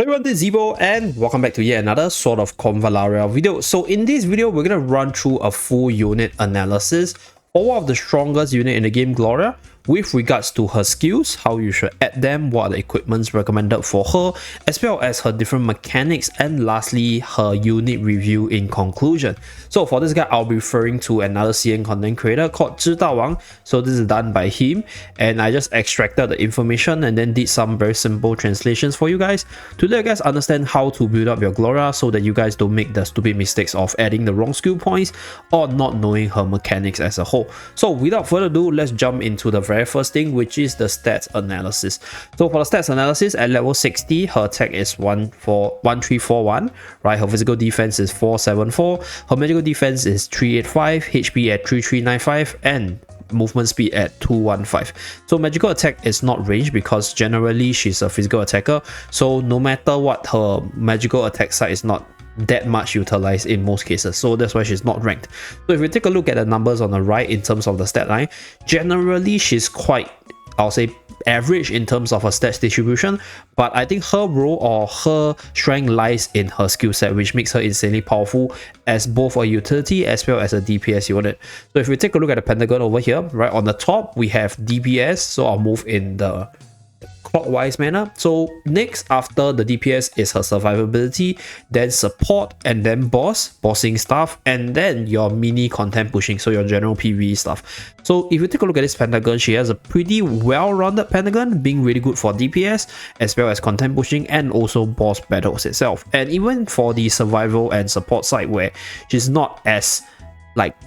Everyone, this is Zeeebo and welcome back to yet another sort of Convallaria video. So in this video, we're going to run through a full unit analysis for one of the strongest unit in the game, Gloria, with regards to her skills, how you should add them, what are the equipments recommended for her, as well as her different mechanics, and lastly, her unit review in conclusion. So for this guy, I'll be referring to another CN content creator called 知道王. So this is done by him, and I just extracted the information and then did some very simple translations for you guys to let you guys understand how to build up your Gloria so that you guys don't make the stupid mistakes of adding the wrong skill points or not knowing her mechanics as a whole. So without further ado, let's jump into the very first thing, which is the stats analysis. So for the stats analysis, at level 60, her attack is 1341, right? Her physical defense is 474, her magical defense is 385, HP at 3395, and movement speed at 215. So magical attack is not ranged because generally she's a physical attacker, so no matter what, her magical attack side is not that much utilized in most cases, so that's why she's not ranked. So if we take a look at the numbers on the right in terms of the stat line, generally she's quite, I'll say, average in terms of her stats distribution, but I think her role or her strength lies in her skill set, which makes her insanely powerful as both a utility as well as a DPS unit. So if we take a look at the Pentagon over here, right on the top we have DPS, so I'll move in the clockwise manner. So next after the DPS is her survivability, then support, and then bossing stuff, and then your mini content pushing, so your general PvE stuff. So if you take a look at this Pentagon, she has a pretty well-rounded Pentagon, being really good for DPS as well as content pushing and also boss battles itself. And even for the survival and support side, where she's not as like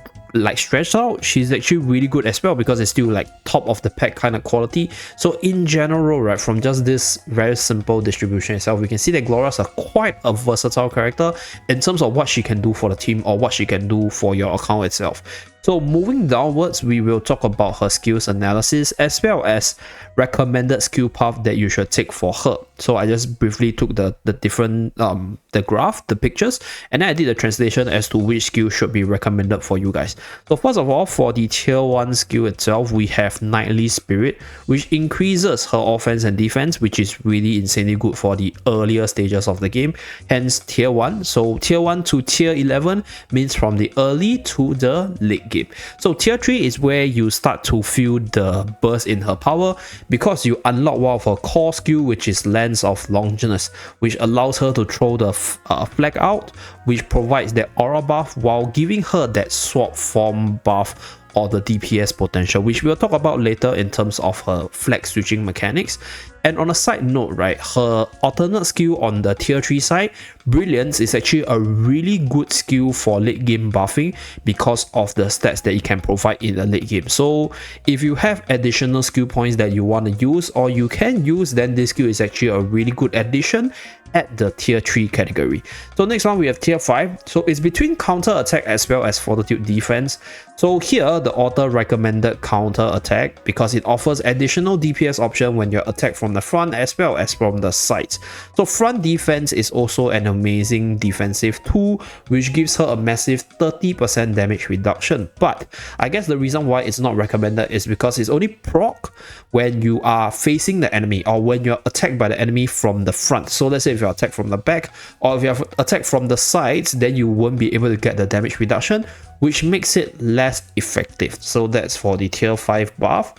stretched out, she's actually really good as well because it's still like top of the pack kind of quality. So in general, right, from just this very simple distribution itself, we can see that Gloria's a quite a versatile character in terms of what she can do for the team or what she can do for your account itself. So moving downwards, we will talk about her skills analysis as well as recommended skill path that you should take for her. So I just briefly took the different the graph, the pictures, and then I did the translation as to which skill should be recommended for you guys. So first of all, for the tier 1 skill itself, we have Knightly Spirit, which increases her offense and defense, which is really insanely good for the earlier stages of the game, hence tier 1. So tier 1 to tier 11 means from the early to the late game. So tier 3 is where you start to feel the burst in her power because you unlock one of her core skill, which is Lens of Longinus, which allows her to throw the flag out, which provides that aura buff while giving her that sword form buff or the DPS potential, which we'll talk about later in terms of her flag switching mechanics. And on a side note, right, her alternate skill on the tier 3 side, Brilliance, is actually a really good skill for late game buffing because of the stats that it can provide in the late game. So if you have additional skill points that you want to use or you can use, then this skill is actually a really good addition at the tier 3 category. So next one we have tier 5. So it's between counter attack as well as fortitude defense. So here the author recommended counter attack because it offers additional DPS option when you're attacked from the front as well as from the sides. So front defense is also an amazing defensive tool which gives her a massive 30% damage reduction. But I guess the reason why it's not recommended is because it's only proc when you are facing the enemy or when you're attacked by the enemy from the front. So let's say if you're attacked from the back or if you're attacked from the sides, then you won't be able to get the damage reduction, which makes it less effective. So that's for the tier 5 buff.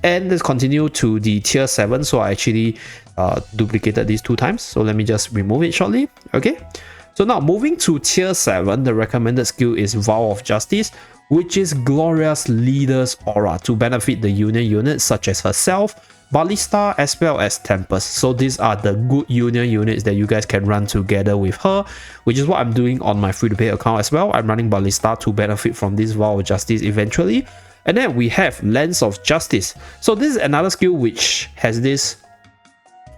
And let's continue to the tier 7. So I actually duplicated these 2 times, so let me just remove it shortly. Okay, so now moving to tier 7, the recommended skill is Vow of Justice, which is Gloria's leader's aura to benefit the union units such as herself, Ballista, as well as Tempest. So these are the good union units that you guys can run together with her, which is what I'm doing on my free-to-play account as well. I'm running Ballista to benefit from this Vow of Justice eventually. And then we have Lens of Justice. So this is another skill which has this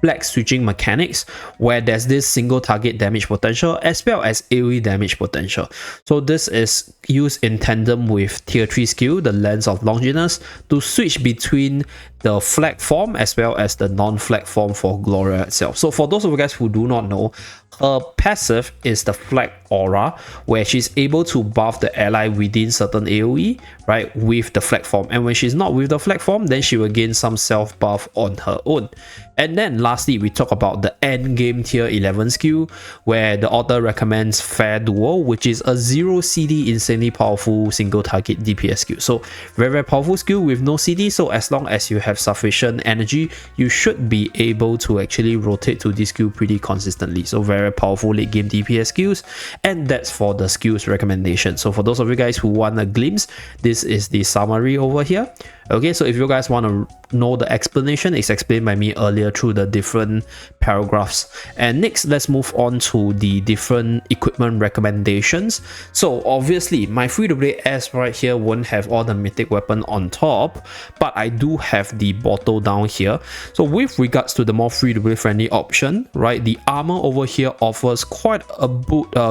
flag switching mechanics where there's this single target damage potential as well as AoE damage potential. So this is used in tandem with tier 3 skill, the Lens of Longinus, to switch between the flag form as well as the non-flag form for Gloria itself. So for those of you guys who do not know, her passive is the flag aura, where she's able to buff the ally within certain AoE, right, with the flag form. And when she's not with the flag form, then she will gain some self buff on her own. And then lastly, we talk about the end game tier 11 skill, where the author recommends Fair Duo, which is a 0 CD insanely powerful single target DPS skill. So very powerful skill with no CD, so as long as you have sufficient energy, you should be able to actually rotate to this skill pretty consistently. So very powerful late game DPS skills, and that's for the skills recommendation. So for those of you guys who want a glimpse, this is the summary over here. Okay, so if you guys want to know the explanation, it's explained by me earlier through the different paragraphs. And next, let's move on to the different equipment recommendations. So obviously, my free-to-play S right here won't have all the mythic weapon on top, but I do have the bottle down here. So with regards to the more free-to-play friendly option, right, the armor over here offers quite a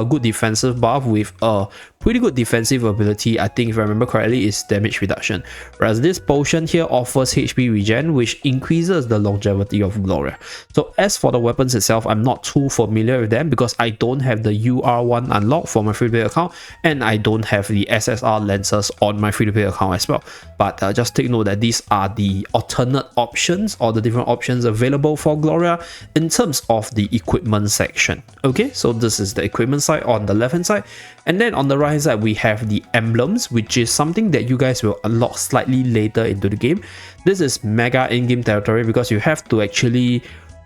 good defensive buff with a pretty good defensive ability. I think if I remember correctly, is damage reduction, whereas this potion here offers HP regen, which increases the longevity of Gloria. So as for the weapons itself, I'm not too familiar with them because I don't have the UR1 unlocked for my free-to-play account, and I don't have the SSR lenses on my free-to-play account as well. But just take note that these are the alternate options or the different options available for Gloria in terms of the equipment section. Okay, so this is the equipment side on the left hand side, and then on the right hand side we have the emblems, which is something that you guys will unlock slightly later into the game. This is mega in-game territory because you have to actually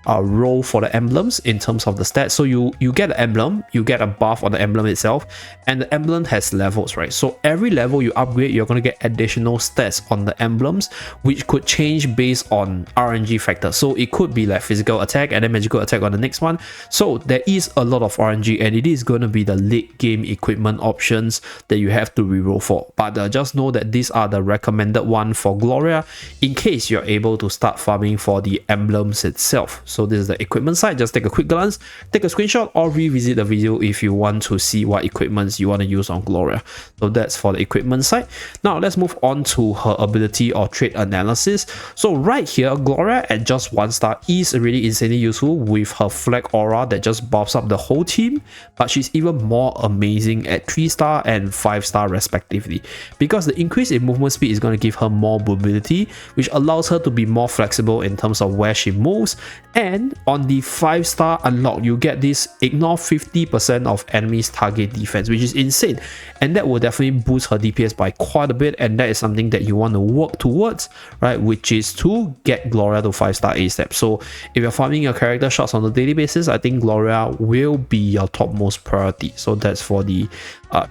roll for the emblems in terms of the stats. So you get an emblem, you get a buff on the emblem itself, and the emblem has levels, right? So every level you upgrade, you're going to get additional stats on the emblems, which could change based on RNG factors. So it could be like physical attack and then magical attack on the next one. So there is a lot of RNG, and it is going to be the late game equipment options that you have to reroll for. But just know that these are the recommended one for Gloria in case you're able to start farming for the emblems itself. So this is the equipment side. Just take a quick glance, take a screenshot, or revisit the video if you want to see what equipments you want to use on Gloria. So that's for the equipment side. Now let's move on to her ability or trait analysis. So right here, Gloria at just 1 star is really insanely useful with her flag aura that just buffs up the whole team, but she's even more amazing at 3 star and 5 star respectively, because the increase in movement speed is going to give her more mobility, which allows her to be more flexible in terms of where she moves. And on the 5 star unlock, you get this ignore 50% of enemies target defense, which is insane, and that will definitely boost her DPS by quite a bit, and that is something that you want to work towards, right, which is to get Gloria to 5 star ASAP. So if you're farming your character shots on a daily basis, I think Gloria will be your topmost priority. So that's for the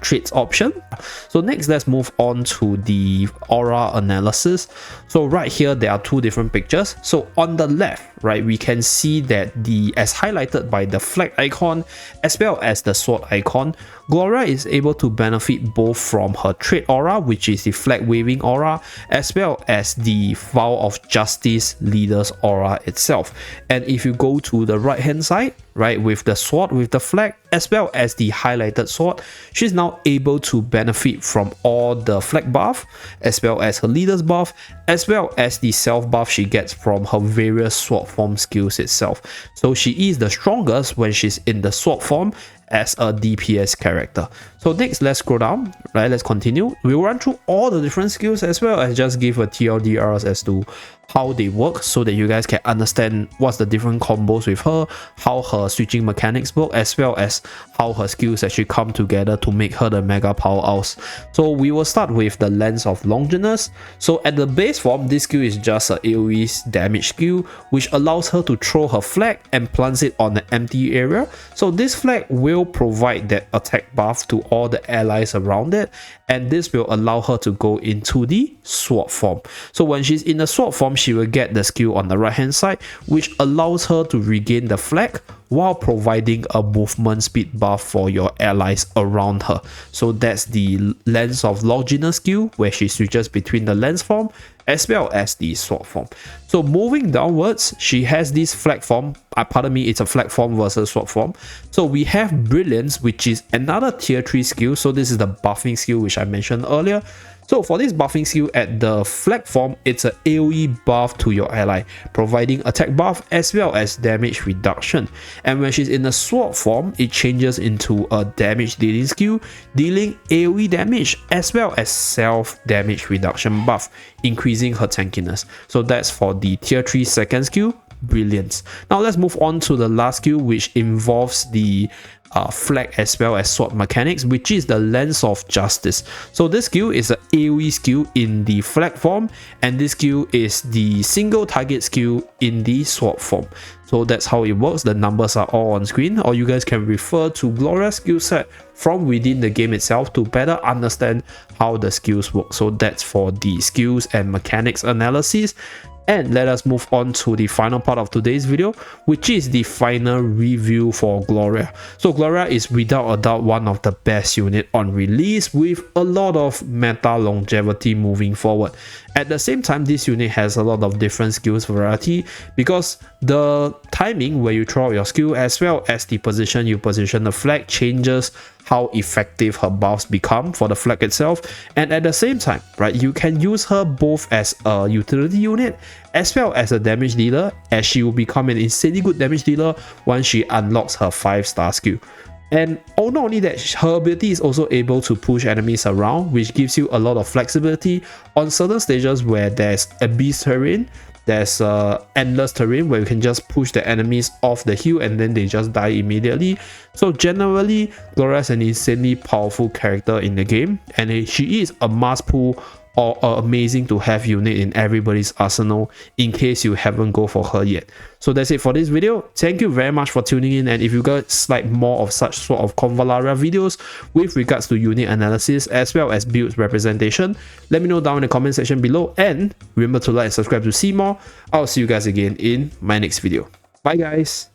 traits option. So next, let's move on to the aura analysis. So right here there are 2 different pictures. So on the left, right, we can see that as highlighted by the flag icon as well as the sword icon, Gloria is able to benefit both from her trait aura, which is the flag waving aura, as well as the vow of justice leader's aura itself. And if you go to the right hand side, right, with the sword with the flag as well as the highlighted sword, she's now able to benefit from all the flag buff as well as her leader's buff, as well as the self buff she gets from her various sword form skills itself. So she is the strongest when she's in the sword form as a DPS character. So next, let's scroll down, right, let's continue. We'll run through all the different skills as well as just give a TLDRs as to how they work, so that you guys can understand what's the different combos with her, how her switching mechanics work, as well as how her skills actually come together to make her the mega powerhouse. So we will start with the Lens of Longinus. So at the base form, this skill is just a AoE damage skill, which allows her to throw her flag and plant it on an empty area. So this flag will provide that attack buff to all the allies around it, and this will allow her to go into the sword form. So when she's in the sword form, she will get the skill on the right hand side, which allows her to regain the flag while providing a movement speed buff for your allies around her. So that's the Lens of Longinus skill, where she switches between the lens form as well as the sword form. So moving downwards, she has this flag form. Pardon me, it's a flag form versus sword form. So we have Brilliance, which is another tier 3 skill. So this is the buffing skill which I mentioned earlier. So for this buffing skill at the flag form, it's an AoE buff to your ally, providing attack buff as well as damage reduction. And when she's in the sword form, it changes into a damage dealing skill, dealing AoE damage as well as self damage reduction buff, increasing her tankiness. So that's for the tier 3 second skill, Brilliance. Now let's move on to the last skill, which involves the flag as well as sword mechanics, which is the Lens of Justice. So this skill is an AoE skill in the flag form, and this skill is the single target skill in the sword form. So that's how it works. The numbers are all on screen, or you guys can refer to Gloria's skill set from within the game itself to better understand how the skills work. So that's for the skills and mechanics analysis. And let us move on to the final part of today's video, which is the final review for Gloria. So Gloria is without a doubt one of the best unit on release, with a lot of meta longevity moving forward. At the same time, this unit has a lot of different skills variety, because the timing where you throw out your skill as well as the position you position the flag changes how effective her buffs become for the flag itself. And at the same time, right, you can use her both as a utility unit as well as a damage dealer, as she will become an insanely good damage dealer once she unlocks her 5-star skill. And not only that, her ability is also able to push enemies around, which gives you a lot of flexibility on certain stages where there's abyss terrain, there's endless terrain where you can just push the enemies off the hill and then they just die immediately. So generally, Gloria is an insanely powerful character in the game, and she is a must pull or amazing to have unit in everybody's arsenal in case you haven't go for her yet. So that's it for this video. Thank you very much for tuning in, and if you guys like more of such sort of Convallaria videos with regards to unit analysis as well as build representation, let me know down in the comment section below, and remember to like and subscribe to see more. I'll see you guys again in my next video. Bye guys.